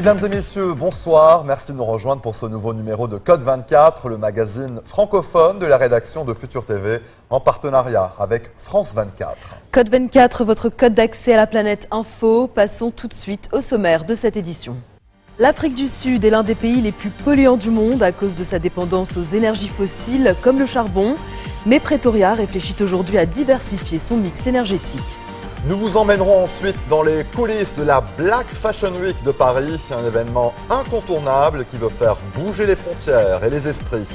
Mesdames et messieurs, bonsoir. Merci de nous rejoindre pour ce nouveau numéro de Code 24, le magazine francophone de la rédaction de Futur TV, en partenariat avec France 24. Code 24, votre code d'accès à la planète info. Passons tout de suite au sommaire de cette édition. L'Afrique du Sud est l'un des pays les plus polluants du monde à cause de sa dépendance aux énergies fossiles comme le charbon. Mais Pretoria réfléchit aujourd'hui à diversifier son mix énergétique. Nous vous emmènerons ensuite dans les coulisses de la Black Fashion Week de Paris, un événement incontournable qui veut faire bouger les frontières et les esprits.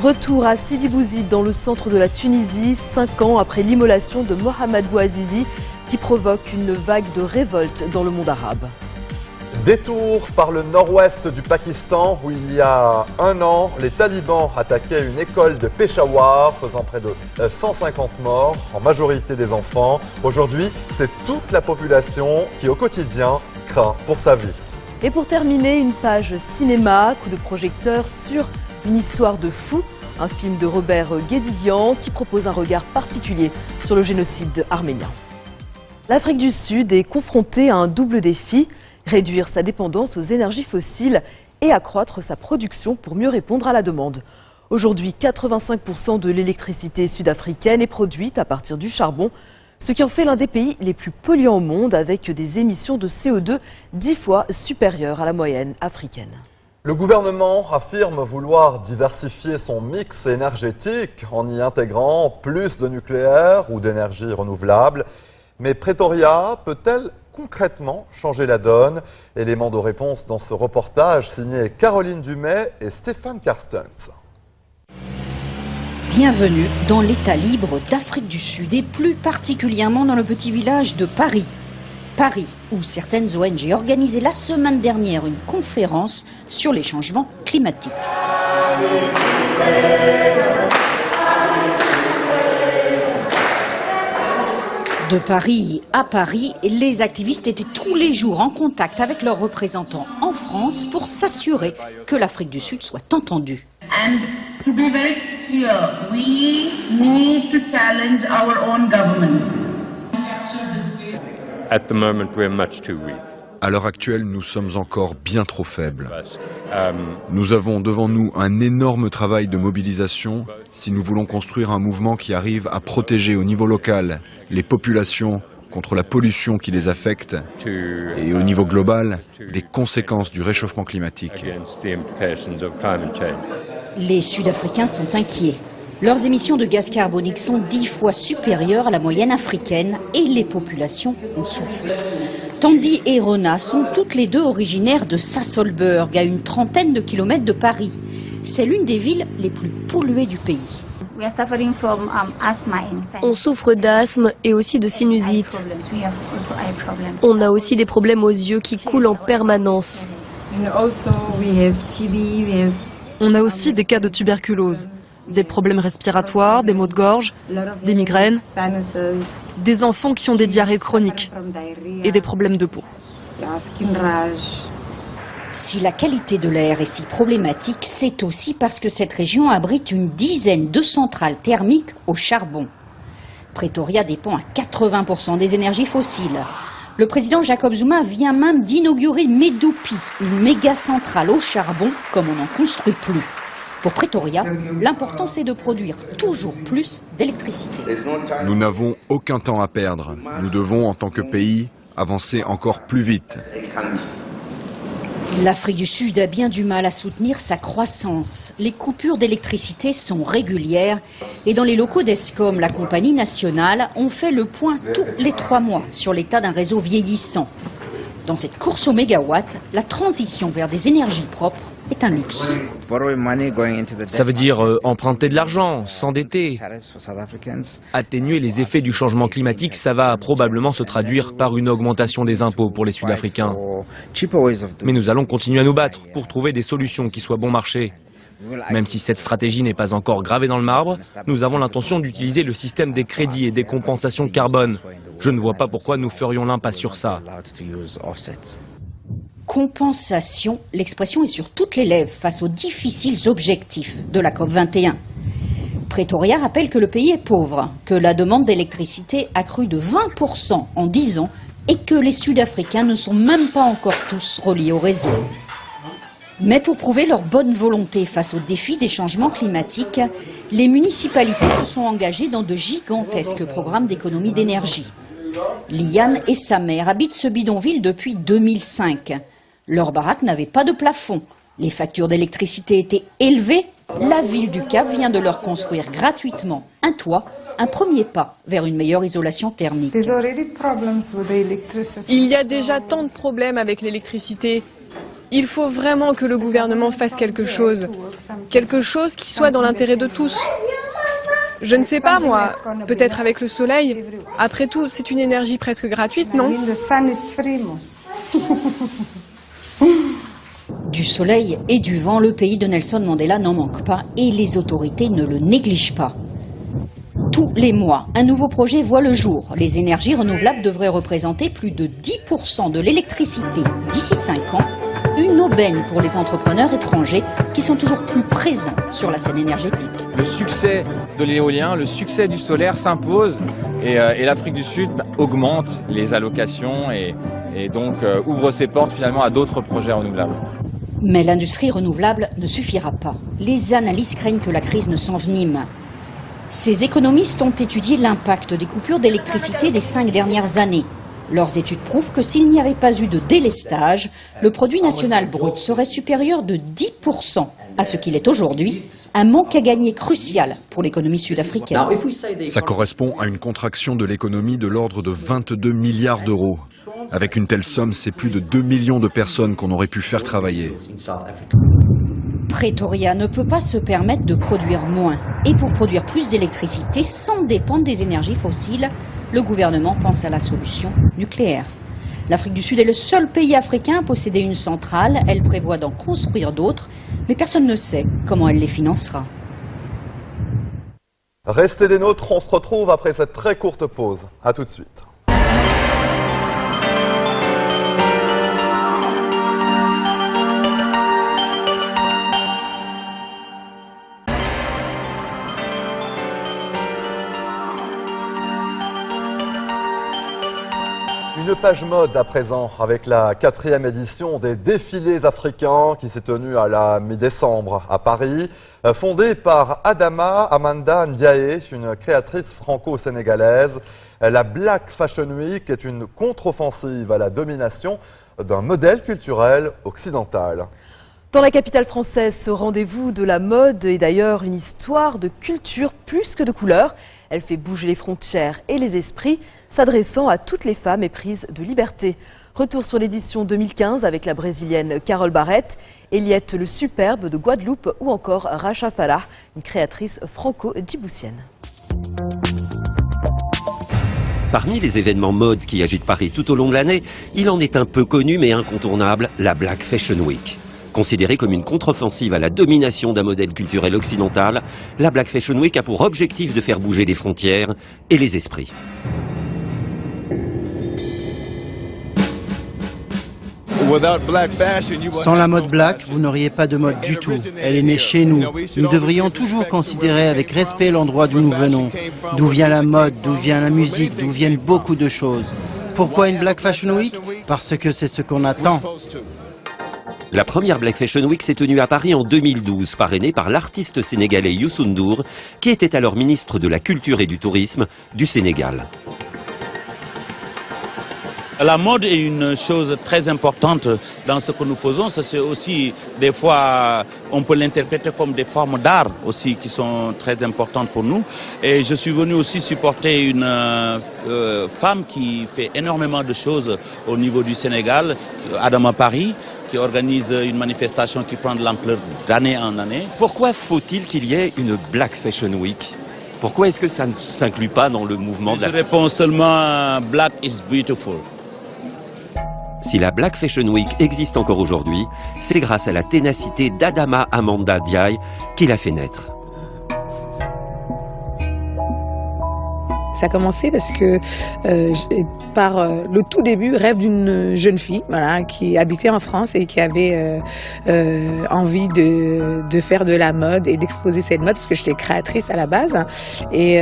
Retour à Sidi Bouzid dans le centre de la Tunisie, 5 ans après l'immolation de Mohamed Bouazizi qui provoque une vague de révolte dans le monde arabe. Détour par le nord-ouest du Pakistan où il y a un an, les talibans attaquaient une école de Peshawar faisant près de 150 morts, en majorité des enfants. Aujourd'hui, c'est toute la population qui au quotidien craint pour sa vie. Et pour terminer, une page cinéma, coup de projecteur sur une histoire de fou, un film de Robert Guédiguian qui propose un regard particulier sur le génocide arménien. L'Afrique du Sud est confrontée à un double défi. Réduire sa dépendance aux énergies fossiles et accroître sa production pour mieux répondre à la demande. Aujourd'hui, 85% de l'électricité sud-africaine est produite à partir du charbon, ce qui en fait l'un des pays les plus polluants au monde avec des émissions de CO2 10 fois supérieures à la moyenne africaine. Le gouvernement affirme vouloir diversifier son mix énergétique en y intégrant plus de nucléaire ou d'énergie renouvelable. Mais Pretoria peut-elle concrètement changer la donne? Élément de réponse dans ce reportage signé Caroline Dumais et Stéphane Carstens. Bienvenue dans l'État libre d'Afrique du Sud et plus particulièrement dans le petit village de Paris. Paris, où certaines ONG organisaient la semaine dernière une conférence sur les changements climatiques. De Paris à Paris, les activistes étaient tous les jours en contact avec leurs représentants en France pour s'assurer que l'Afrique du Sud soit entendue. And to be very clear, we need to challenge our own governments. At the moment, we're much too weak. À l'heure actuelle, nous sommes encore bien trop faibles. Nous avons devant nous un énorme travail de mobilisation si nous voulons construire un mouvement qui arrive à protéger au niveau local les populations contre la pollution qui les affecte et au niveau global des conséquences du réchauffement climatique. Les Sud-Africains sont inquiets. Leurs émissions de gaz carbonique sont 10 fois supérieures à la moyenne africaine et les populations en souffrent. Tandy et Rona sont toutes les deux originaires de Sasolburg, à une trentaine de kilomètres de Paris. C'est l'une des villes les plus polluées du pays. On souffre d'asthme et aussi de sinusite. On a aussi des problèmes aux yeux qui coulent en permanence. On a aussi des cas de tuberculose, des problèmes respiratoires, des maux de gorge, des migraines, des enfants qui ont des diarrhées chroniques et des problèmes de peau. Si la qualité de l'air est si problématique, c'est aussi parce que cette région abrite une dizaine de centrales thermiques au charbon. Pretoria dépend à 80% des énergies fossiles. Le président Jacob Zuma vient même d'inaugurer Medupi, une méga centrale au charbon comme on n'en construit plus. Pour Pretoria, l'important c'est de produire toujours plus d'électricité. Nous n'avons aucun temps à perdre. Nous devons, en tant que pays, avancer encore plus vite. L'Afrique du Sud a bien du mal à soutenir sa croissance. Les coupures d'électricité sont régulières et dans les locaux d'Eskom, la compagnie nationale, on fait le point tous les 3 mois sur l'état d'un réseau vieillissant. Dans cette course au mégawatt, la transition vers des énergies propres est un luxe. Ça veut dire emprunter de l'argent, s'endetter. Atténuer les effets du changement climatique, ça va probablement se traduire par une augmentation des impôts pour les Sud-Africains. Mais nous allons continuer à nous battre pour trouver des solutions qui soient bon marché. Même si cette stratégie n'est pas encore gravée dans le marbre, nous avons l'intention d'utiliser le système des crédits et des compensations carbone. Je ne vois pas pourquoi nous ferions l'impasse sur ça. Compensation, l'expression est sur toutes les lèvres face aux difficiles objectifs de la COP21. Pretoria rappelle que le pays est pauvre, que la demande d'électricité a cru de 20% en 10 ans et que les Sud-Africains ne sont même pas encore tous reliés au réseau. Mais pour prouver leur bonne volonté face aux défis des changements climatiques, les municipalités se sont engagées dans de gigantesques programmes d'économie d'énergie. Liane et sa mère habitent ce bidonville depuis 2005. Leur baraque n'avait pas de plafond. Les factures d'électricité étaient élevées. La ville du Cap vient de leur construire gratuitement un toit, un premier pas vers une meilleure isolation thermique. Il y a déjà tant de problèmes avec l'électricité. Il faut vraiment que le gouvernement fasse quelque chose qui soit dans l'intérêt de tous. Je ne sais pas moi, peut-être avec le soleil. Après tout, c'est une énergie presque gratuite, non? Du soleil et du vent, le pays de Nelson Mandela n'en manque pas et les autorités ne le négligent pas. Tous les mois, un nouveau projet voit le jour. Les énergies renouvelables devraient représenter plus de 10% de l'électricité d'ici 5 ans. Une aubaine pour les entrepreneurs étrangers qui sont toujours plus présents sur la scène énergétique. Le succès de l'éolien, le succès du solaire s'impose et l'Afrique du Sud augmente les allocations et donc ouvre ses portes finalement à d'autres projets renouvelables. Mais l'industrie renouvelable ne suffira pas. Les analystes craignent que la crise ne s'envenime. Ces économistes ont étudié l'impact des coupures d'électricité des 5 dernières années. Leurs études prouvent que s'il n'y avait pas eu de délestage, le produit national brut serait supérieur de 10% à ce qu'il est aujourd'hui, un manque à gagner crucial pour l'économie sud-africaine. Ça correspond à une contraction de l'économie de l'ordre de 22 milliards d'euros. Avec une telle somme, c'est plus de 2 millions de personnes qu'on aurait pu faire travailler. Pretoria ne peut pas se permettre de produire moins. Et pour produire plus d'électricité sans dépendre des énergies fossiles, le gouvernement pense à la solution nucléaire. L'Afrique du Sud est le seul pays africain à posséder une centrale. Elle prévoit d'en construire d'autres, mais personne ne sait comment elle les financera. Restez des nôtres, on se retrouve après cette très courte pause. A tout de suite. Une page mode à présent avec la 4e édition des défilés africains qui s'est tenue à la mi-décembre à Paris, fondée par Adama Amanda Ndiaye, une créatrice franco-sénégalaise. La Black Fashion Week est une contre-offensive à la domination d'un modèle culturel occidental. Dans la capitale française, ce rendez-vous de la mode est d'ailleurs une histoire de culture plus que de couleurs. Elle fait bouger les frontières et les esprits, s'adressant à toutes les femmes éprises de liberté. Retour sur l'édition 2015 avec la brésilienne Carole Barrett, Eliette le Superbe de Guadeloupe ou encore Racha Falah, une créatrice franco-djiboutienne. Parmi les événements mode qui agitent Paris tout au long de l'année, il en est un peu connu mais incontournable, la Black Fashion Week. Considérée comme une contre-offensive à la domination d'un modèle culturel occidental, la Black Fashion Week a pour objectif de faire bouger les frontières et les esprits. Sans la mode black, vous n'auriez pas de mode du tout. Elle est née chez nous. Nous devrions toujours considérer avec respect l'endroit d'où nous venons. D'où vient la mode, d'où vient la musique, d'où viennent beaucoup de choses. Pourquoi une Black Fashion Week? Parce que c'est ce qu'on attend. La première Black Fashion Week s'est tenue à Paris en 2012, parrainée par l'artiste sénégalais Youssou N'Dour, qui était alors ministre de la Culture et du Tourisme du Sénégal. La mode est une chose très importante dans ce que nous faisons. C'est aussi, des fois, on peut l'interpréter comme des formes d'art aussi qui sont très importantes pour nous. Et je suis venu aussi supporter une femme qui fait énormément de choses au niveau du Sénégal, Adama Paris, qui organise une manifestation qui prend de l'ampleur d'année en année. Pourquoi faut-il qu'il y ait une Black Fashion Week? Pourquoi est-ce que ça ne s'inclut pas dans le mouvement de la... Je réponds seulement « Black is beautiful ». Si la Black Fashion Week existe encore aujourd'hui, c'est grâce à la ténacité d'Adama Amanda Ndiaye qui l'a fait naître. Ça a commencé parce que par le tout début, rêve d'une jeune fille, voilà, qui habitait en France et qui avait envie de faire de la mode et d'exposer cette mode, parce que j'étais créatrice à la base. Et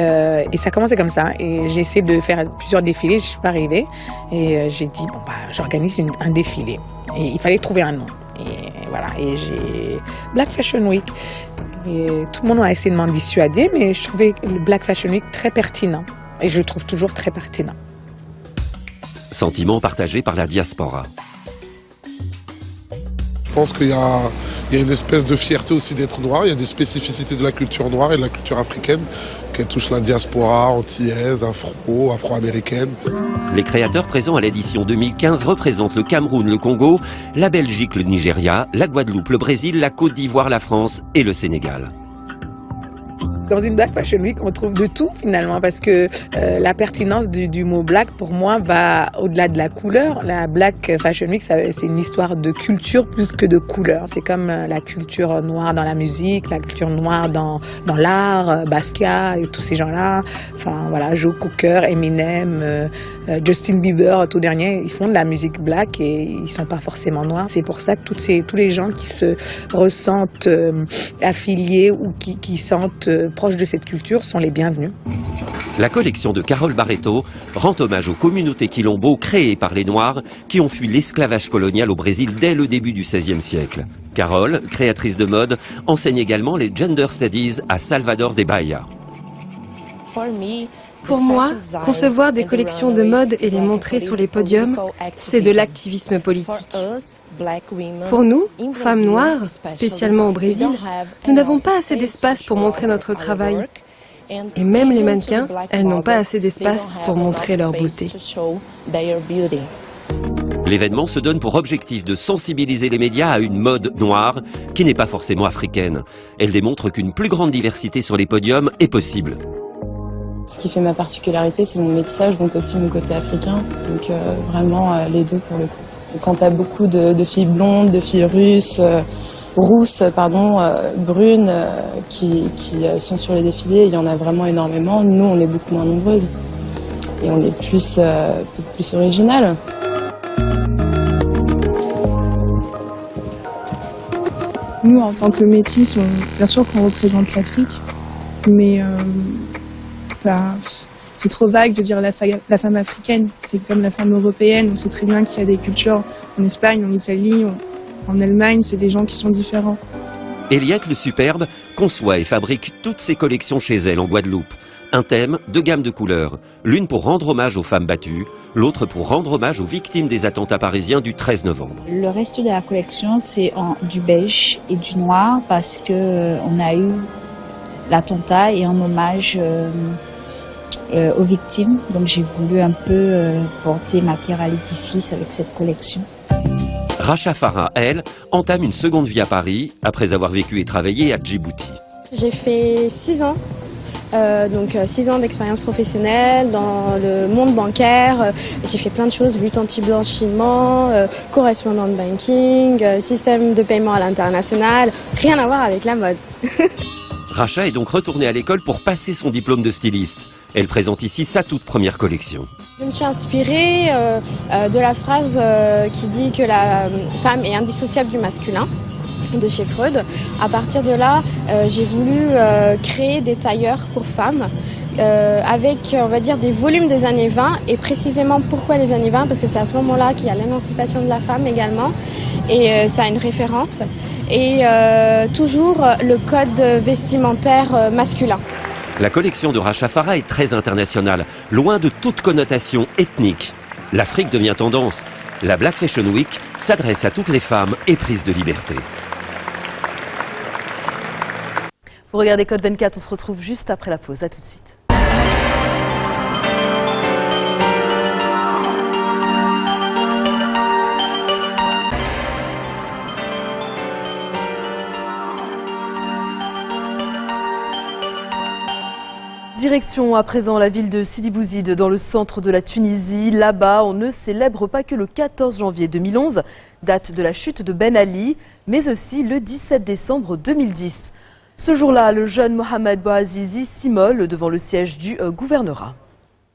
ça a commencé comme ça. Et j'ai essayé de faire plusieurs défilés, je suis pas arrivée. Et j'ai dit, bon, bah, j'organise un défilé. Et il fallait trouver un nom. Et voilà, et j'ai Black Fashion Week. Et tout le monde a essayé de m'en dissuader, mais je trouvais le Black Fashion Week très pertinent. Et je le trouve toujours très pertinent. Sentiment partagé par la diaspora. Je pense qu'il y a une espèce de fierté aussi d'être noir. Il y a des spécificités de la culture noire et de la culture africaine qui touchent la diaspora antillaise, afro-américaine. Les créateurs présents à l'édition 2015 représentent le Cameroun, le Congo, la Belgique, le Nigeria, la Guadeloupe, le Brésil, la Côte d'Ivoire, la France et le Sénégal. Dans une Black Fashion Week, on trouve de tout finalement, parce que la pertinence du mot black pour moi va au-delà de la couleur. La Black Fashion Week, c'est une histoire de culture plus que de couleur. C'est comme la culture noire dans la musique, la culture noire dans l'art, Basquiat et tous ces gens-là. Enfin voilà, Joe Cocker, Eminem, Justin Bieber, tout dernier, ils font de la musique black et ils sont pas forcément noirs. C'est pour ça que tous les gens qui se ressentent affiliés ou qui sentent proches de cette culture sont les bienvenus. La collection de Carole Barreto rend hommage aux communautés quilombo créées par les Noirs qui ont fui l'esclavage colonial au Brésil dès le début du XVIe siècle. Carole, créatrice de mode, enseigne également les Gender Studies à Salvador de Bahia. Pour moi, concevoir des collections de mode et les montrer sur les podiums, c'est de l'activisme politique. Pour nous, femmes noires, spécialement au Brésil, nous n'avons pas assez d'espace pour montrer notre travail. Et même les mannequins, elles n'ont pas assez d'espace pour montrer leur beauté. L'événement se donne pour objectif de sensibiliser les médias à une mode noire qui n'est pas forcément africaine. Elle démontre qu'une plus grande diversité sur les podiums est possible. Ce qui fait ma particularité, c'est mon métissage, donc aussi mon côté africain. Donc vraiment les deux pour le coup. Quand tu as beaucoup de filles blondes, de filles rousses, brunes, qui sont sur les défilés, il y en a vraiment énormément. Nous, on est beaucoup moins nombreuses. Et on est peut-être plus originales. Nous, en tant que métis, bien sûr qu'on représente l'Afrique, mais c'est trop vague de dire la femme africaine. C'est comme la femme européenne. On sait très bien qu'il y a des cultures en Espagne, en Italie, en Allemagne, c'est des gens qui sont différents. Eliette le Superbe conçoit et fabrique toutes ses collections chez elle en Guadeloupe. Un thème, deux gammes de couleurs. L'une pour rendre hommage aux femmes battues, l'autre pour rendre hommage aux victimes des attentats parisiens du 13 novembre. Le reste de la collection, c'est du beige et du noir parce qu'on a eu l'attentat et en hommage aux victimes. Donc j'ai voulu un peu porter ma pierre à l'édifice avec cette collection. Racha Farah, elle, entame une seconde vie à Paris après avoir vécu et travaillé à Djibouti. J'ai fait 6 ans. 6 ans d'expérience professionnelle dans le monde bancaire. J'ai fait plein de choses, lutte anti-blanchiment, correspondant de banking, système de paiement à l'international, rien à voir avec la mode. Racha est donc retournée à l'école pour passer son diplôme de styliste. Elle présente ici sa toute première collection. Je me suis inspirée de la phrase qui dit que la femme est indissociable du masculin, de chez Freud. À partir de là, j'ai voulu créer des tailleurs pour femmes avec, on va dire, des volumes des années 20. Et précisément, pourquoi les années 20? Parce que c'est à ce moment-là qu'il y a l'émancipation de la femme également. Et ça a une référence. Et toujours le code vestimentaire masculin. La collection de Racha Farah est très internationale, loin de toute connotation ethnique. L'Afrique devient tendance. La Black Fashion Week s'adresse à toutes les femmes éprises de liberté. Vous regardez Code 24, on se retrouve juste après la pause. À tout de suite. Direction à présent la ville de Sidi Bouzid, dans le centre de la Tunisie. Là-bas, on ne célèbre pas que le 14 janvier 2011, date de la chute de Ben Ali, mais aussi le 17 décembre 2010. Ce jour-là, le jeune Mohamed Bouazizi s'immole devant le siège du gouvernorat.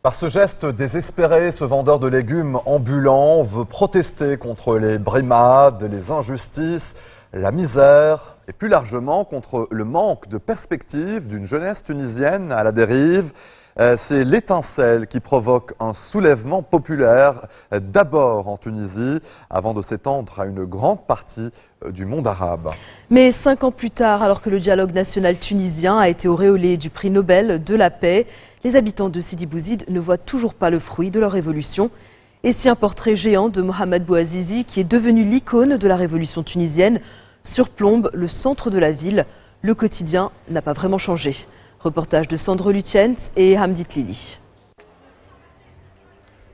Par ce geste désespéré, ce vendeur de légumes ambulant veut protester contre les brimades, les injustices, la misère et plus largement contre le manque de perspective d'une jeunesse tunisienne à la dérive. C'est l'étincelle qui provoque un soulèvement populaire, d'abord en Tunisie, avant de s'étendre à une grande partie du monde arabe. Mais 5 ans plus tard, alors que le dialogue national tunisien a été auréolé du prix Nobel de la paix, les habitants de Sidi Bouzid ne voient toujours pas le fruit de leur révolution. Et si un portrait géant de Mohamed Bouazizi, qui est devenu l'icône de la révolution tunisienne, surplombe le centre de la ville, le quotidien n'a pas vraiment changé. Reportage de Sandro Lutiens et Hamdit Lili.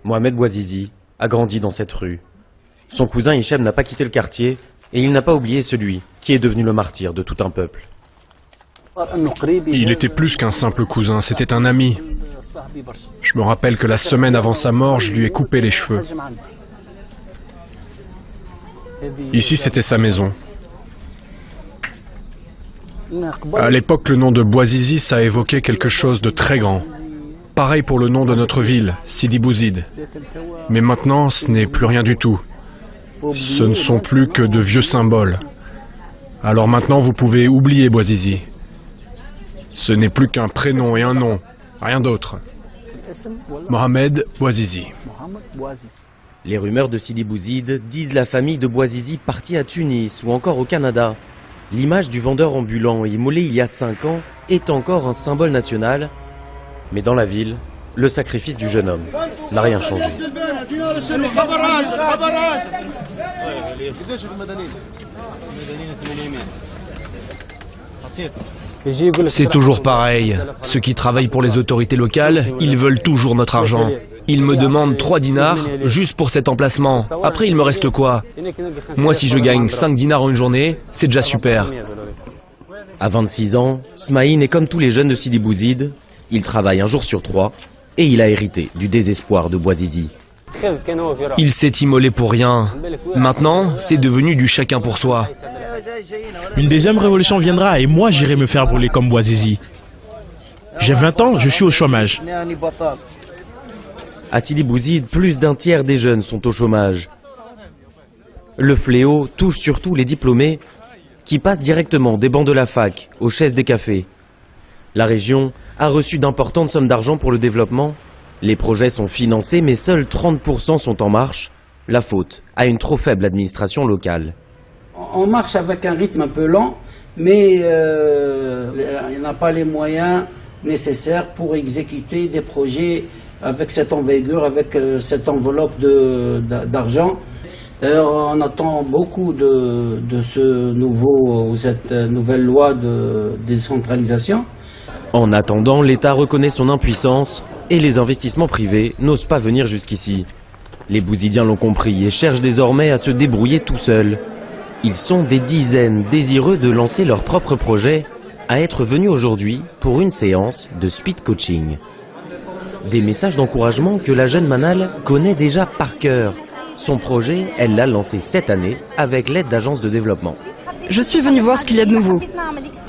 Mohamed Bouazizi a grandi dans cette rue. Son cousin Hichem n'a pas quitté le quartier et il n'a pas oublié celui qui est devenu le martyr de tout un peuple. Il était plus qu'un simple cousin, c'était un ami. Je me rappelle que la semaine avant sa mort, je lui ai coupé les cheveux. Ici, c'était sa maison. À l'époque, le nom de Bouazizi, ça évoquait quelque chose de très grand. Pareil pour le nom de notre ville, Sidi Bouzid. Mais maintenant, ce n'est plus rien du tout. Ce ne sont plus que de vieux symboles. Alors maintenant, vous pouvez oublier Bouazizi. Ce n'est plus qu'un prénom et un nom, rien d'autre. Mohamed Bouazizi. Les rumeurs de Sidi Bouzid disent la famille de Bouazizi partie à Tunis ou encore au Canada. L'image du vendeur ambulant immolé il y a 5 ans est encore un symbole national. Mais dans la ville, le sacrifice du jeune homme n'a rien changé. C'est toujours pareil. Ceux qui travaillent pour les autorités locales, ils veulent toujours notre argent. Ils me demandent 3 dinars juste pour cet emplacement. Après, il me reste quoi? Moi, si je gagne 5 dinars en une journée, c'est déjà super. À 26 ans, Smaïn est comme tous les jeunes de Sidi Bouzid. Il travaille un jour sur 3 et il a hérité du désespoir de Bouazizi. Il s'est immolé pour rien. Maintenant, c'est devenu du chacun pour soi. Une deuxième révolution viendra et moi j'irai me faire brûler comme Bouazizi. J'ai 20 ans, je suis au chômage. À Sidi Bouzid, plus d'un tiers des jeunes sont au chômage. Le fléau touche surtout les diplômés qui passent directement des bancs de la fac aux chaises des cafés. La région a reçu d'importantes sommes d'argent pour le développement. Les projets sont financés, mais seuls 30% sont en marche. La faute à une trop faible administration locale. On marche avec un rythme un peu lent, mais il n'a pas les moyens nécessaires pour exécuter des projets avec cette envergure, avec cette enveloppe d'argent. On attend beaucoup de cette nouvelle loi de décentralisation. En attendant, l'État reconnaît son impuissance et les investissements privés n'osent pas venir jusqu'ici. Les Bouzidiens l'ont compris et cherchent désormais à se débrouiller tout seuls. Ils sont des dizaines désireux de lancer leur propre projet, à être venus aujourd'hui pour une séance de speed coaching. Des messages d'encouragement que la jeune Manal connaît déjà par cœur. Son projet, elle l'a lancé cette année avec l'aide d'agences de développement. Je suis venue voir ce qu'il y a de nouveau.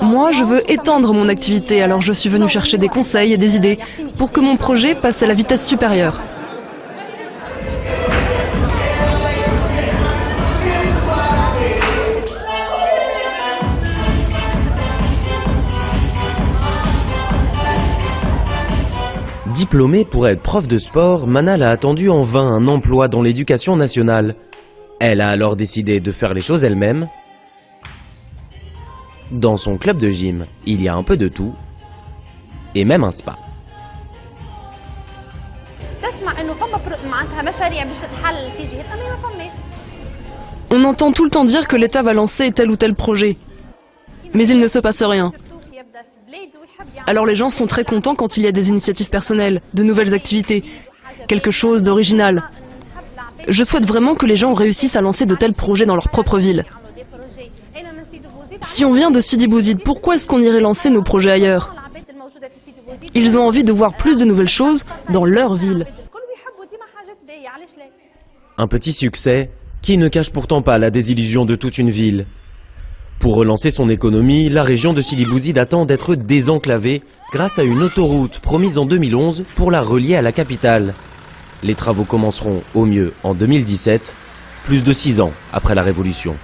Moi, je veux étendre mon activité, alors je suis venue chercher des conseils et des idées pour que mon projet passe à la vitesse supérieure. Diplômée pour être prof de sport, Manal a attendu en vain un emploi dans l'éducation nationale. Elle a alors décidé de faire les choses elle-même. Dans son club de gym, il y a un peu de tout, et même un spa. On entend tout le temps dire que l'État va lancer tel ou tel projet, mais il ne se passe rien. Alors les gens sont très contents quand il y a des initiatives personnelles, de nouvelles activités, quelque chose d'original. Je souhaite vraiment que les gens réussissent à lancer de tels projets dans leur propre ville. Si on vient de Sidi Bouzid, pourquoi est-ce qu'on irait lancer nos projets ailleurs? Ils ont envie de voir plus de nouvelles choses dans leur ville. Un petit succès qui ne cache pourtant pas la désillusion de toute une ville. Pour relancer son économie, la région de Sidi Bouzid attend d'être désenclavée grâce à une autoroute promise en 2011 pour la relier à la capitale. Les travaux commenceront au mieux en 2017, plus de 6 ans après la Révolution.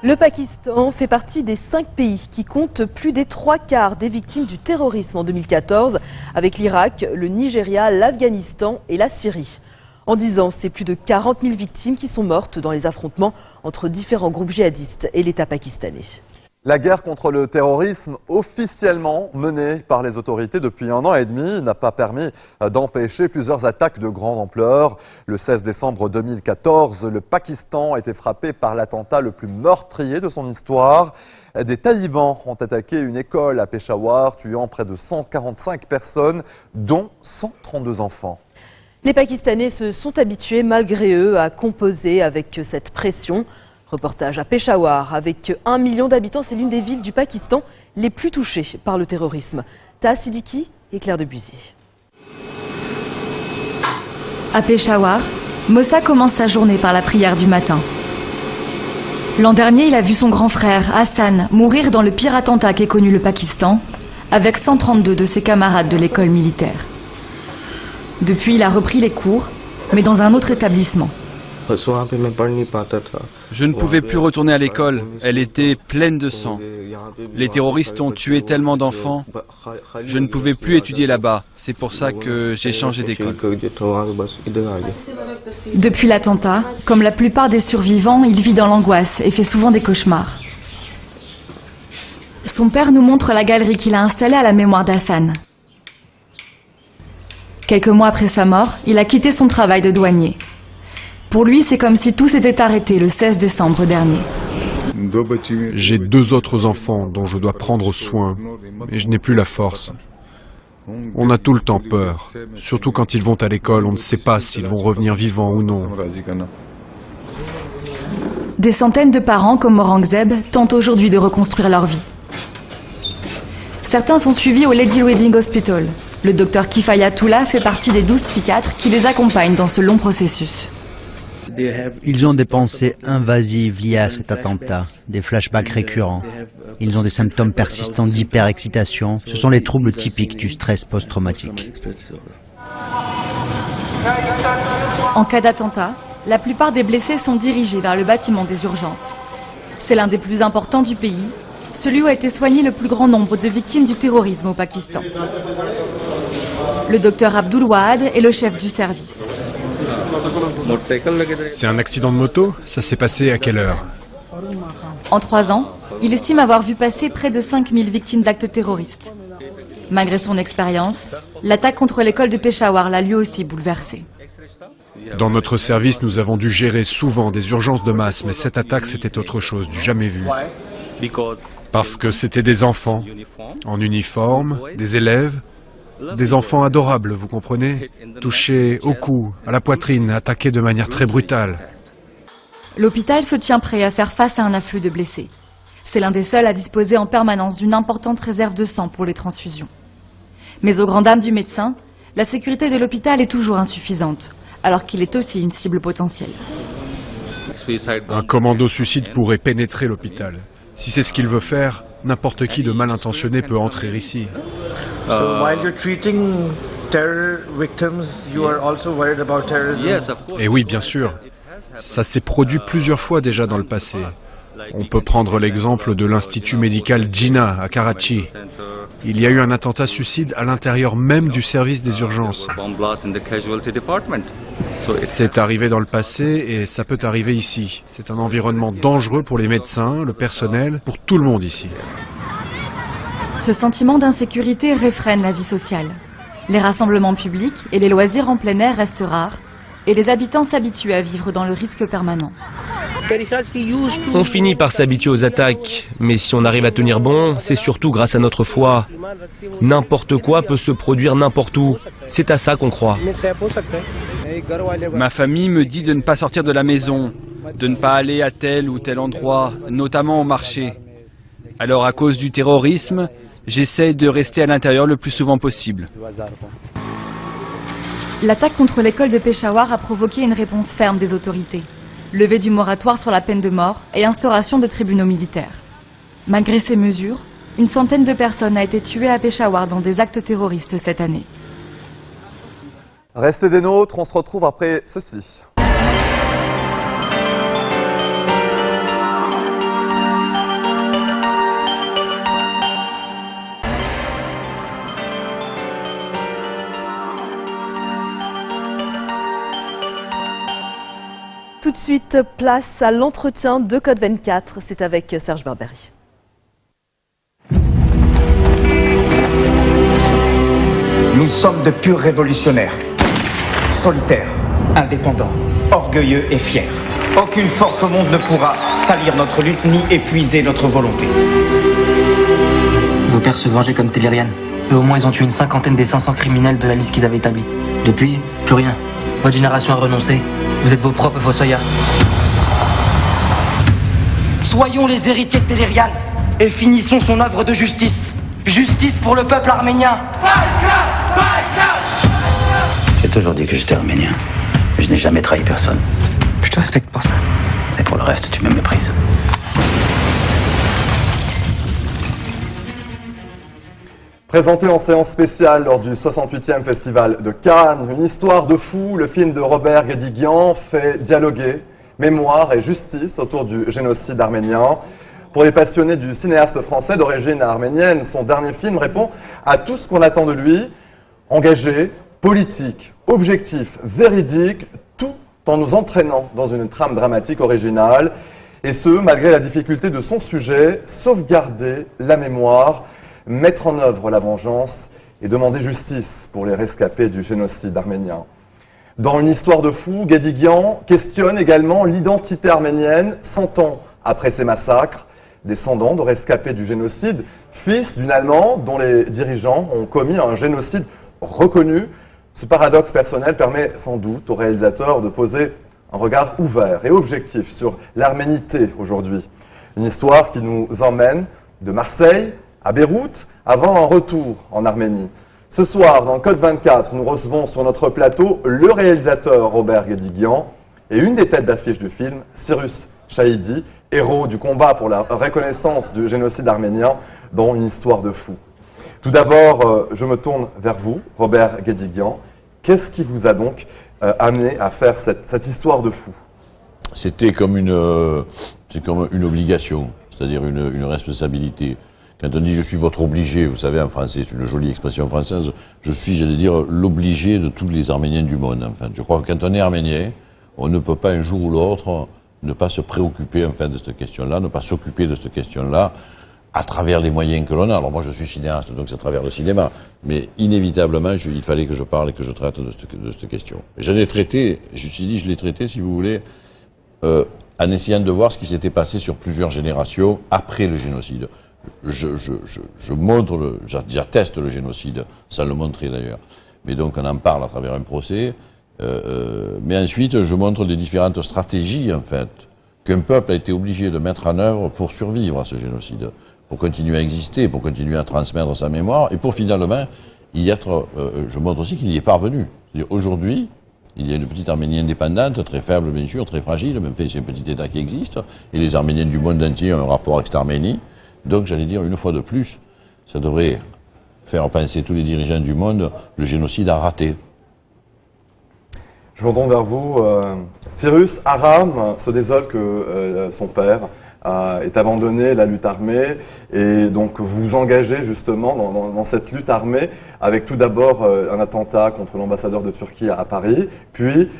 Le Pakistan fait partie des 5 pays qui comptent plus des 3/4 des victimes du terrorisme en 2014, avec l'Irak, le Nigeria, l'Afghanistan et la Syrie. En 10 ans, c'est plus de 40 000 victimes qui sont mortes dans les affrontements entre différents groupes djihadistes et l'État pakistanais. La guerre contre le terrorisme, officiellement menée par les autorités depuis 1 an et demi, n'a pas permis d'empêcher plusieurs attaques de grande ampleur. Le 16 décembre 2014, le Pakistan a été frappé par l'attentat le plus meurtrier de son histoire. Des talibans ont attaqué une école à Peshawar, tuant près de 145 personnes, dont 132 enfants. Les Pakistanais se sont habitués, malgré eux, à composer avec cette pression. Reportage à Peshawar, avec 1 million d'habitants, c'est l'une des villes du Pakistan les plus touchées par le terrorisme. Taha Siddiqui et Claire Debusier. À Peshawar, Mossa commence sa journée par la prière du matin. L'an dernier, il a vu son grand frère, Hassan, mourir dans le pire attentat qu'ait connu le Pakistan, avec 132 de ses camarades de l'école militaire. Depuis, il a repris les cours, mais dans un autre établissement. Je ne pouvais plus retourner à l'école, elle était pleine de sang. Les terroristes ont tué tellement d'enfants, je ne pouvais plus étudier là-bas. C'est pour ça que j'ai changé d'école. Depuis l'attentat, comme la plupart des survivants, il vit dans l'angoisse et fait souvent des cauchemars. Son père nous montre la galerie qu'il a installée à la mémoire d'Hassan. Quelques mois après sa mort, il a quitté son travail de douanier. Pour lui, c'est comme si tout s'était arrêté le 16 décembre dernier. J'ai 2 autres enfants dont je dois prendre soin, mais je n'ai plus la force. On a tout le temps peur, surtout quand ils vont à l'école, on ne sait pas s'ils vont revenir vivants ou non. Des centaines de parents comme Aurangzeb tentent aujourd'hui de reconstruire leur vie. Certains sont suivis au Lady Reading Hospital. Le docteur Kifayatullah fait partie des 12 psychiatres qui les accompagnent dans ce long processus. Ils ont des pensées invasives liées à cet attentat, des flashbacks récurrents. Ils ont des symptômes persistants d'hyperexcitation. Ce sont les troubles typiques du stress post-traumatique. En cas d'attentat, la plupart des blessés sont dirigés vers le bâtiment des urgences. C'est l'un des plus importants du pays, celui où a été soigné le plus grand nombre de victimes du terrorisme au Pakistan. Le docteur Abdul Wahad est le chef du service. C'est un accident de moto? Ça s'est passé à quelle heure? En 3 ans, il estime avoir vu passer près de 5000 victimes d'actes terroristes. Malgré son expérience, l'attaque contre l'école de Peshawar l'a lui aussi bouleversé. Dans notre service, nous avons dû gérer souvent des urgences de masse, mais cette attaque, c'était autre chose, du jamais vu. Parce que c'était des enfants, en uniforme, des élèves, des enfants adorables, vous comprenez? Touchés au cou, à la poitrine, attaqués de manière très brutale. L'hôpital se tient prêt à faire face à un afflux de blessés. C'est l'un des seuls à disposer en permanence d'une importante réserve de sang pour les transfusions. Mais aux grandes dames du médecin, la sécurité de l'hôpital est toujours insuffisante, alors qu'il est aussi une cible potentielle. Un commando suicide pourrait pénétrer l'hôpital. Si c'est ce qu'il veut faire, n'importe qui de mal intentionné peut entrer ici. Et oui, bien sûr. Ça s'est produit plusieurs fois déjà dans le passé. On peut prendre l'exemple de l'Institut médical Jinnah à Karachi. Il y a eu un attentat suicide à l'intérieur même du service des urgences. C'est arrivé dans le passé et ça peut arriver ici. C'est un environnement dangereux pour les médecins, le personnel, pour tout le monde ici. Ce sentiment d'insécurité réfrène la vie sociale. Les rassemblements publics et les loisirs en plein air restent rares et les habitants s'habituent à vivre dans le risque permanent. On finit par s'habituer aux attaques, mais si on arrive à tenir bon, c'est surtout grâce à notre foi. N'importe quoi peut se produire n'importe où. C'est à ça qu'on croit. Ma famille me dit de ne pas sortir de la maison, de ne pas aller à tel ou tel endroit, notamment au marché. Alors à cause du terrorisme, j'essaie de rester à l'intérieur le plus souvent possible. L'attaque contre l'école de Peshawar a provoqué une réponse ferme des autorités. Levée du moratoire sur la peine de mort et instauration de tribunaux militaires. Malgré ces mesures, une centaine de personnes a été tuée à Peshawar dans des actes terroristes cette année. Restez des nôtres, on se retrouve après ceci. Tout de suite, place à l'entretien de Code 24. C'est avec Serge Barbery. Nous sommes de purs révolutionnaires. Solitaires, indépendants, orgueilleux et fiers. Aucune force au monde ne pourra salir notre lutte ni épuiser notre volonté. Vos pères se vengeaient comme Tellurian. Eux au moins ils ont tué une cinquantaine des 500 criminels de la liste qu'ils avaient établie. Depuis, plus rien. Votre génération a renoncé. Vous êtes vos propres fossoyeurs. Soyons les héritiers de Tellurian et finissons son œuvre de justice. Justice pour le peuple arménien. J'ai toujours dit que j'étais arménien. Je n'ai jamais trahi personne. Je te respecte pour ça. Et pour le reste, tu me méprises. Présenté en séance spéciale lors du 68e Festival de Cannes, une histoire de fou, le film de Robert Guédiguian fait dialoguer mémoire et justice autour du génocide arménien. Pour les passionnés du cinéaste français d'origine arménienne, son dernier film répond à tout ce qu'on attend de lui, engagé, politique, objectif, véridique, tout en nous entraînant dans une trame dramatique originale, et ce, malgré la difficulté de son sujet, sauvegarder la mémoire, mettre en œuvre la vengeance et demander justice pour les rescapés du génocide arménien. Dans Une histoire de fou, Guédiguian questionne également l'identité arménienne 100 ans après ces massacres, descendant de rescapés du génocide, fils d'une Allemande dont les dirigeants ont commis un génocide reconnu. Ce paradoxe personnel permet sans doute au réalisateur de poser un regard ouvert et objectif sur l'arménité aujourd'hui. Une histoire qui nous emmène de Marseille à Beyrouth, avant un retour en Arménie. Ce soir, dans Code 24, nous recevons sur notre plateau le réalisateur Robert Guédiguian et une des têtes d'affiche du film, Cyrus Chahidi, héros du combat pour la reconnaissance du génocide arménien dans Une histoire de fou. Tout d'abord, je me tourne vers vous, Robert Guédiguian. Qu'est-ce qui vous a donc amené à faire cette histoire de fou? C'était comme une obligation, c'est-à-dire une responsabilité. Quand on dit « je suis votre obligé », vous savez, en français, c'est une jolie expression française, je suis, j'allais dire, l'obligé de tous les Arméniens du monde. Enfin, je crois que quand on est Arménien, on ne peut pas un jour ou l'autre ne pas se préoccuper enfin, de cette question-là, ne pas s'occuper de cette question-là à travers les moyens que l'on a. Alors moi, je suis cinéaste, donc c'est à travers le cinéma. Mais inévitablement, il fallait que je parle et que je traite de cette question. Et je l'ai traité, je me suis dit, je l'ai traité, si vous voulez, en essayant de voir ce qui s'était passé sur plusieurs générations après le génocide. J'atteste le génocide, sans le montrer d'ailleurs. Mais donc on en parle à travers un procès. Mais ensuite, je montre les différentes stratégies, en fait, qu'un peuple a été obligé de mettre en œuvre pour survivre à ce génocide, pour continuer à exister, pour continuer à transmettre sa mémoire, et pour finalement y être. Je montre aussi qu'il y est parvenu. Aujourd'hui, il y a une petite Arménie indépendante, très faible bien sûr, très fragile, même fait c'est un petit État qui existe, et les Arméniens du monde entier ont un rapport avec cette Arménie. Donc j'allais dire une fois de plus, ça devrait faire penser tous les dirigeants du monde, le génocide a raté. Je me tourne vers vous. Cyrus, Aram se désole que son père ait abandonné la lutte armée et donc vous vous engagez justement dans cette lutte armée avec tout d'abord un attentat contre l'ambassadeur de Turquie à Paris, puis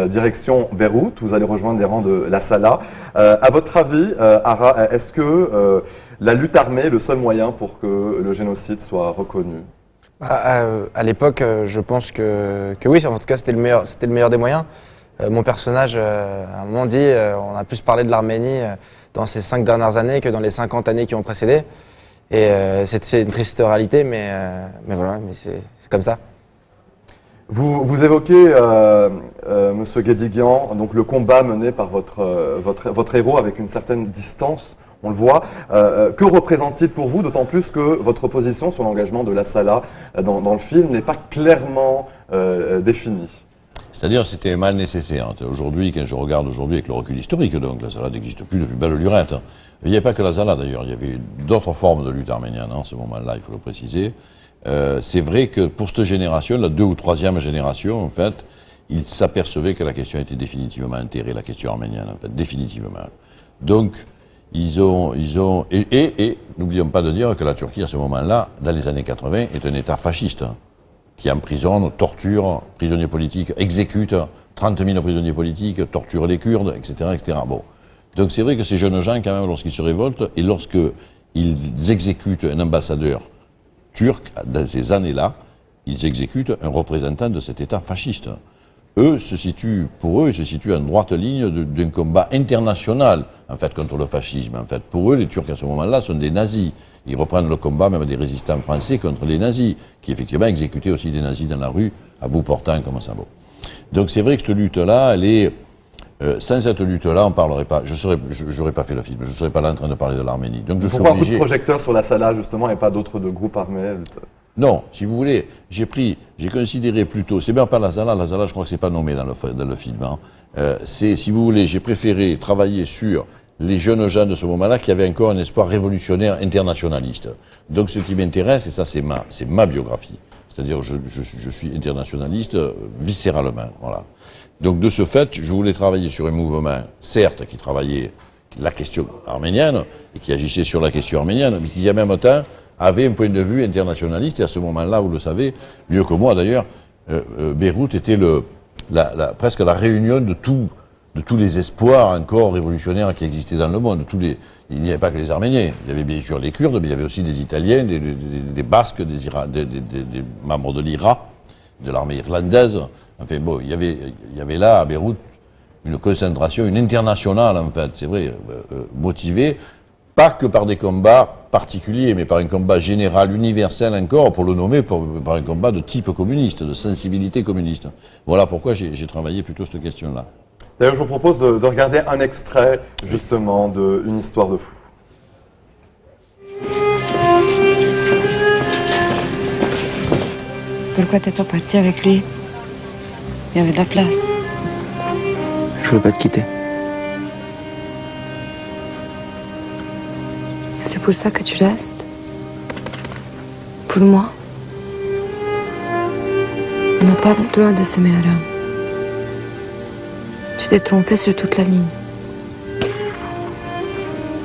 direction Beyrouth, vous allez rejoindre les rangs de la Sala. À votre avis, Aram, est-ce que la lutte armée est le seul moyen pour que le génocide soit reconnu ? À l'époque, je pense que oui, en tout cas c'était le meilleur des moyens. Mon personnage, à un moment dit, on a plus parlé de l'Arménie dans ces 5 dernières années que dans les 50 années qui ont précédé. Et c'est une triste réalité, mais voilà, mais c'est comme ça. Vous évoquez, Monsieur Guédiguian, donc le combat mené par votre héros avec une certaine distance. On le voit. Que représente-t-il pour vous, d'autant plus que votre position sur l'engagement de la Sala dans le film n'est pas clairement définie. C'est-à-dire c'était un mal nécessaire. Aujourd'hui, quand je regarde aujourd'hui avec le recul historique, donc la Zala n'existe plus depuis belle lurette. Il n'y avait pas que la Zala d'ailleurs, il y avait d'autres formes de lutte arménienne en ce moment-là, il faut le préciser. C'est vrai que pour cette génération, la 2e ou 3e génération, en fait, ils s'apercevaient que la question était définitivement enterrée, la question arménienne, en fait, définitivement. Donc, et n'oublions pas de dire que la Turquie, à ce moment-là, dans les années 80, est un État fasciste, qui emprisonne, torture, prisonniers politiques, exécute 30 000 prisonniers politiques, torture les Kurdes, etc., etc. Bon. Donc c'est vrai que ces jeunes gens, quand même, lorsqu'ils se révoltent, et lorsqu'ils exécutent un ambassadeur turc, dans ces années-là, ils exécutent un représentant de cet État fasciste. Pour eux, ils se situent en droite ligne d'un combat international, en fait, contre le fascisme. En fait, pour eux, les Turcs, à ce moment-là, sont des nazis. Ils reprennent le combat, même des résistants français, contre les nazis, qui, effectivement, exécutaient aussi des nazis dans la rue, à bout portant, comme ça. Bon. Donc, c'est vrai que cette lutte-là, elle est... sans cette lutte-là, on ne parlerait pas. Je n'aurais pas fait le film. Je ne serais pas là en train de parler de l'Arménie. Donc, Pourquoi un coup de projecteur sur la Zala, justement, et pas d'autres de groupes armés? Non, si vous voulez, j'ai considéré plutôt, c'est bien pas la Zala je crois que c'est pas nommé dans le film, hein. Si vous voulez, j'ai préféré travailler sur les jeunes gens de ce moment-là qui avaient encore un espoir révolutionnaire internationaliste. Donc ce qui m'intéresse, et ça c'est ma biographie, c'est-à-dire je suis internationaliste viscéralement, voilà. Donc de ce fait, je voulais travailler sur un mouvement, certes, qui travaillait la question arménienne, et qui agissait sur la question arménienne, mais qui en même temps avait un point de vue internationaliste, et à ce moment-là, vous le savez, mieux que moi d'ailleurs, Beyrouth était presque la réunion de tous les espoirs encore révolutionnaires qui existaient dans le monde. Il n'y avait pas que les Arméniens, il y avait bien sûr les Kurdes, mais il y avait aussi des Italiens, des Basques, des membres de l'IRA, de l'armée irlandaise. Enfin bon, il y avait là, à Beyrouth, une concentration, une internationale en fait, c'est vrai, motivée, pas que par des combats particuliers, mais par un combat général, universel encore, pour le nommer, par un combat de type communiste, de sensibilité communiste. Voilà pourquoi j'ai travaillé plutôt cette question-là. D'ailleurs, je vous propose de regarder un extrait, justement, d'une histoire de fou. Pourquoi t'es pas parti avec lui? Il y avait de la place. Je veux pas te quitter. C'est pour ça que tu restes? Pour moi? On n'a pas le droit de s'aimer, Aram. Tu t'es trompé sur toute la ligne.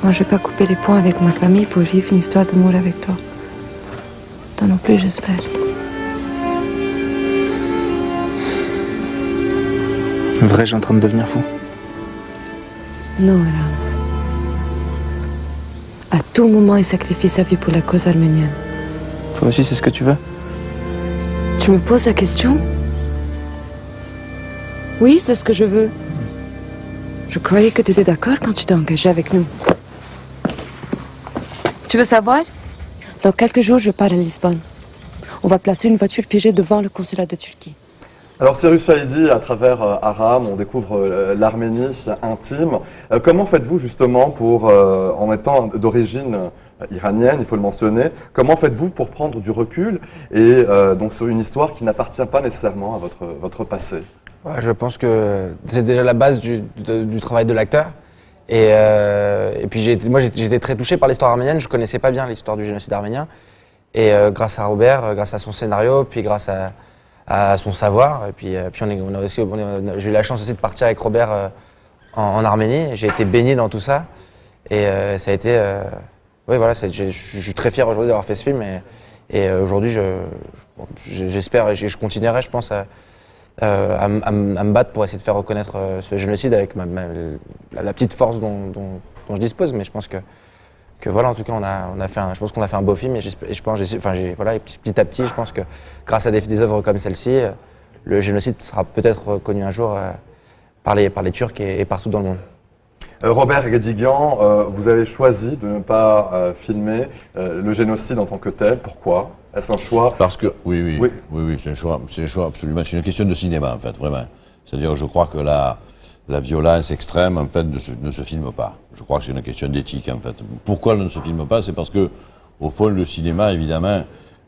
Moi, je vais pas couper les ponts avec ma famille pour vivre une histoire d'amour avec toi. Toi non plus, j'espère. Vrai, j'ai en train de devenir fou. Non, Aram. À tout moment, il sacrifie sa vie pour la cause arménienne. Toi aussi, c'est ce que tu veux? Tu me poses la question? Oui, c'est ce que je veux. Je croyais que tu étais d'accord quand tu t'es engagé avec nous. Tu veux savoir? Dans quelques jours, je pars à Lisbonne. On va placer une voiture piégée devant le consulat de Turquie. Alors Cyrus Faïdi, à travers Aram, on découvre l'Arménie intime. Comment faites-vous justement pour, en étant d'origine iranienne, il faut le mentionner, comment faites-vous pour prendre du recul et donc sur une histoire qui n'appartient pas nécessairement à votre passé? Ouais, je pense que c'est déjà la base du travail de l'acteur. Et puis moi j'étais très touché par l'histoire arménienne, je connaissais pas bien l'histoire du génocide arménien. Et grâce à Robert, grâce à son scénario, puis grâce à son savoir, et puis j'ai eu la chance aussi de partir avec Robert en Arménie. J'ai été baigné dans tout ça. Et ça a été... oui, voilà, je suis très fier aujourd'hui d'avoir fait ce film. Et aujourd'hui, j'espère et je continuerai, je pense, à me battre pour essayer de faire reconnaître ce génocide avec la petite force dont je dispose. Mais je pense que voilà, en tout cas, je pense qu'on a fait un beau film. Et je pense, voilà, petit à petit, je pense que grâce à des œuvres comme celle-ci, le génocide sera peut-être reconnu un jour par les Turcs et partout dans le monde. Robert Guédiguian, vous avez choisi de ne pas filmer le génocide en tant que tel. Pourquoi? Est-ce un choix? Parce que, oui, c'est un choix absolument. C'est une question de cinéma, en fait, vraiment. C'est-à-dire, je crois que la violence extrême, en fait, ne se filme pas. Je crois que c'est une question d'éthique, en fait. Pourquoi elle ne se filme pas? C'est parce que, au fond, le cinéma, évidemment,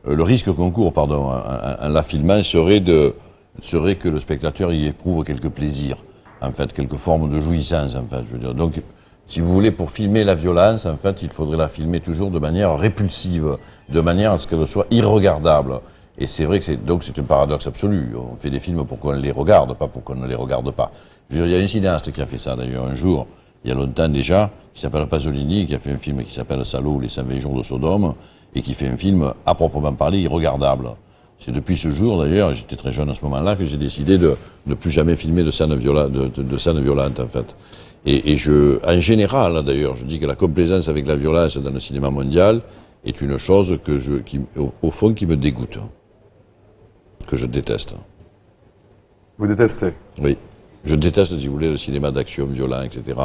le risque qu'on court, en la filmant, serait serait que le spectateur y éprouve quelques plaisirs, en fait, quelques formes de jouissance, en fait, je veux dire. Donc, si vous voulez, pour filmer la violence, en fait, il faudrait la filmer toujours de manière répulsive, de manière à ce qu'elle soit irregardable. Et c'est vrai que c'est un paradoxe absolu. On fait des films pour qu'on les regarde, pas pour qu'on ne les regarde pas. Je veux dire, il y a un cinéaste qui a fait ça, d'ailleurs, un jour, il y a longtemps déjà, qui s'appelle Pasolini, qui a fait un film qui s'appelle Salaud, les 120 jours de Sodome, et qui fait un film, à proprement parler, irregardable. C'est depuis ce jour, d'ailleurs, j'étais très jeune à ce moment-là, que j'ai décidé de ne plus jamais filmer de scènes violentes, en fait. Et en général, d'ailleurs, je dis que la complaisance avec la violence dans le cinéma mondial est une chose au fond, qui me dégoûte, que je déteste. Vous détestez? Oui. Je déteste, si vous voulez, le cinéma d'action violent, etc.,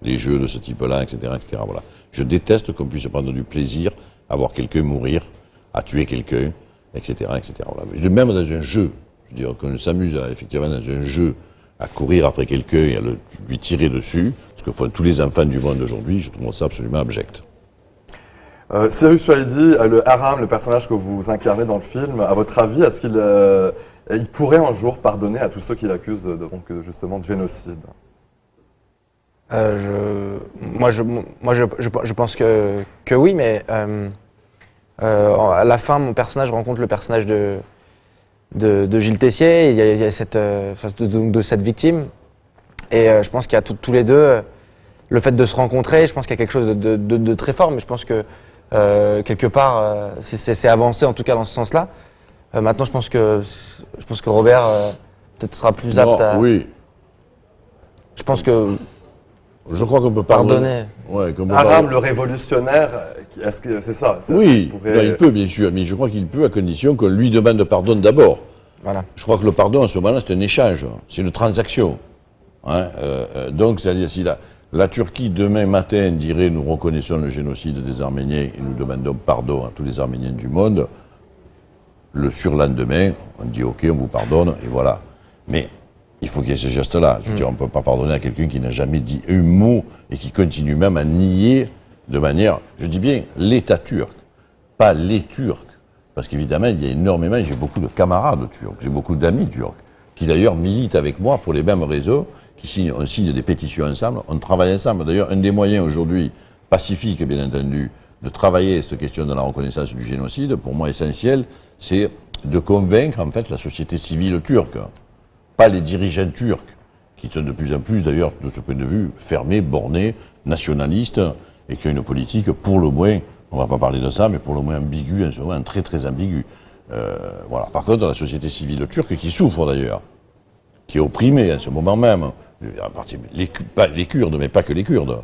les jeux de ce type-là, etc., etc., voilà. Je déteste qu'on puisse prendre du plaisir à voir quelqu'un mourir, à tuer quelqu'un, etc., etc., voilà. Même dans un jeu, je veux dire, qu'on s'amuse effectivement dans un jeu à courir après quelqu'un et à lui tirer dessus, ce que font tous les enfants du monde aujourd'hui, je trouve ça absolument abject. Cyrus Chaïdi, le Haram, le personnage que vous incarnez dans le film, à votre avis, est-ce qu'il pourrait un jour pardonner à tous ceux qui l'accusent justement de génocide? Moi, je pense que oui, mais à la fin, mon personnage rencontre le personnage de Gilles Tessier, il y a cette victime, et je pense qu'il y a tous les deux le fait de se rencontrer. Je pense qu'il y a quelque chose de très fort, mais je pense que quelque part, c'est avancé en tout cas dans ce sens-là. Maintenant, je pense que Robert peut-être sera plus apte à. Oui. Je pense que. Je crois qu'on peut pardonner. Ouais, Haram, le révolutionnaire, est-ce que c'est ça? Oui, il peut bien sûr, mais je crois qu'il peut à condition qu'on lui demande pardon d'abord. Voilà. Je crois que le pardon à ce moment-là, c'est un échange, c'est une transaction. Hein, donc, c'est-à-dire si la Turquie demain matin dirait nous reconnaissons le génocide des Arméniens et nous demandons pardon à tous les Arméniens du monde, le surlendemain, on dit ok, on vous pardonne et voilà. Mais il faut qu'il y ait ce geste-là. Je veux dire, on ne peut pas pardonner à quelqu'un qui n'a jamais dit un mot et qui continue même à nier de manière, je dis bien, l'État turc, pas les Turcs. Parce qu'évidemment, il y a énormément, j'ai beaucoup de camarades turcs, j'ai beaucoup d'amis turcs, qui d'ailleurs militent avec moi pour les mêmes réseaux, on signe des pétitions ensemble, on travaille ensemble. D'ailleurs, un des moyens aujourd'hui, pacifiques bien entendu, de travailler cette question de la reconnaissance du génocide, pour moi essentiel, c'est de convaincre en fait la société civile turque. Pas les dirigeants turcs, qui sont de plus en plus d'ailleurs, de ce point de vue, fermés, bornés, nationalistes, et qui ont une politique pour le moins, on ne va pas parler de ça, mais pour le moins ambiguë, en ce moment, très très ambiguë. Voilà. Par contre, la société civile turque, qui souffre d'ailleurs, qui est opprimée en ce moment même, les Kurdes, mais pas que les Kurdes,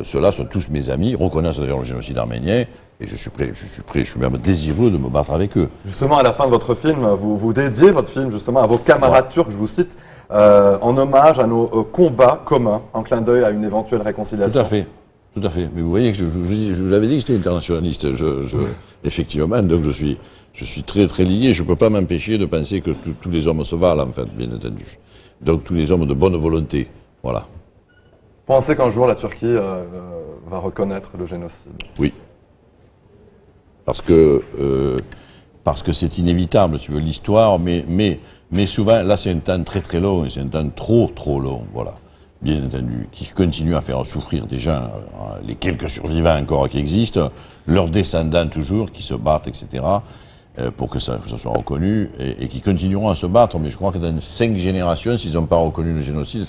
ceux-là sont tous mes amis, reconnaissent d'ailleurs le génocide arménien, et je suis même désireux de me battre avec eux. Justement, à la fin de votre film, vous dédiez votre film justement à vos camarades turcs, je vous cite, en hommage à nos combats communs, en clin d'œil à une éventuelle réconciliation. Tout à fait. Tout à fait. Mais vous voyez que je vous avais dit que j'étais internationaliste. Effectivement, donc je suis très très lié. Je ne peux pas m'empêcher de penser que tous les hommes se valent, en fait, bien entendu. Donc tous les hommes de bonne volonté. Voilà. Pensez qu'un jour la Turquie va reconnaître le génocide? Oui. Parce que c'est inévitable, si tu veux, l'histoire, mais souvent, là c'est un temps très très long, et c'est un temps trop long, voilà. Bien entendu, qui continue à faire souffrir des gens, les quelques survivants encore qui existent, leurs descendants toujours, qui se battent, etc., pour que ça soit reconnu, et qui continueront à se battre. Mais je crois que dans 5 générations, s'ils n'ont pas reconnu le génocide,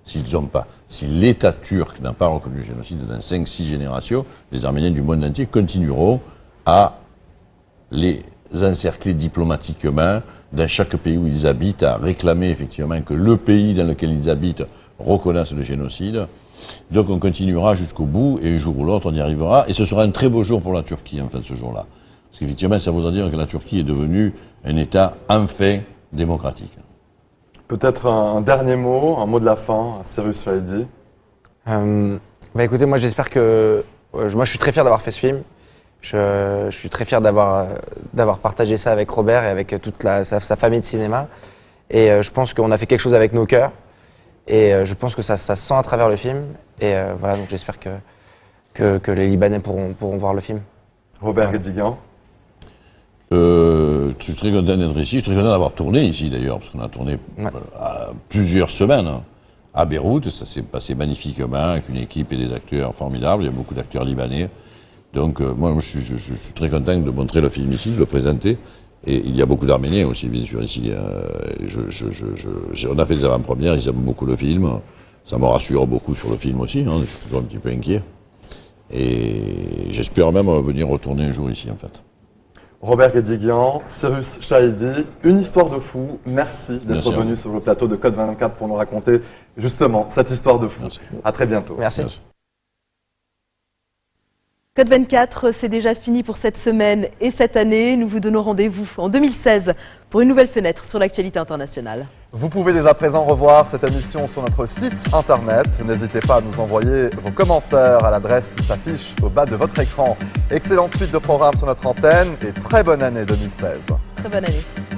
si l'État turc n'a pas reconnu le génocide dans 5-6 générations, les Arméniens du monde entier continueront à les encercler diplomatiquement dans chaque pays où ils habitent, à réclamer effectivement que le pays dans lequel ils habitent reconnaissent le génocide. Donc on continuera jusqu'au bout, et un jour ou l'autre on y arrivera, et ce sera un très beau jour pour la Turquie en fait ce jour-là. Parce qu'effectivement ça voudra dire que la Turquie est devenue un État enfin démocratique. Peut-être un dernier mot, un mot de la fin, Cyrus Chaïdi. Écoutez, moi j'espère que... moi je suis très fier d'avoir fait ce film. Je suis très fier d'avoir partagé ça avec Robert et avec toute sa famille de cinéma. Et je pense qu'on a fait quelque chose avec nos cœurs. Et je pense que ça se sent à travers le film. Et voilà, donc j'espère que les Libanais pourront voir le film. Robert Guédiguian. Je suis très content d'être ici, je suis très content d'avoir tourné ici d'ailleurs, parce qu'on a tourné plusieurs semaines à Beyrouth, ça s'est passé magnifiquement avec une équipe et des acteurs formidables, il y a beaucoup d'acteurs libanais. Donc moi je suis très content de montrer le film ici, de le présenter. Et il y a beaucoup d'Arméniens aussi, bien sûr, ici. On a fait des avant-premières, ils aiment beaucoup le film. Ça me rassure beaucoup sur le film aussi, hein, je suis toujours un petit peu inquiet. Et j'espère même venir retourner un jour ici, en fait. Robert Guédiguian, Cyrus Chahidi, une histoire de fou. Merci d'être venu sur le plateau de Code 24 pour nous raconter justement cette histoire de fou. Merci. À très bientôt. Merci. Code 24, c'est déjà fini pour cette semaine et cette année. Nous vous donnons rendez-vous en 2016 pour une nouvelle fenêtre sur l'actualité internationale. Vous pouvez dès à présent revoir cette émission sur notre site internet. N'hésitez pas à nous envoyer vos commentaires à l'adresse qui s'affiche au bas de votre écran. Excellente suite de programmes sur notre antenne et très bonne année 2016. Très bonne année.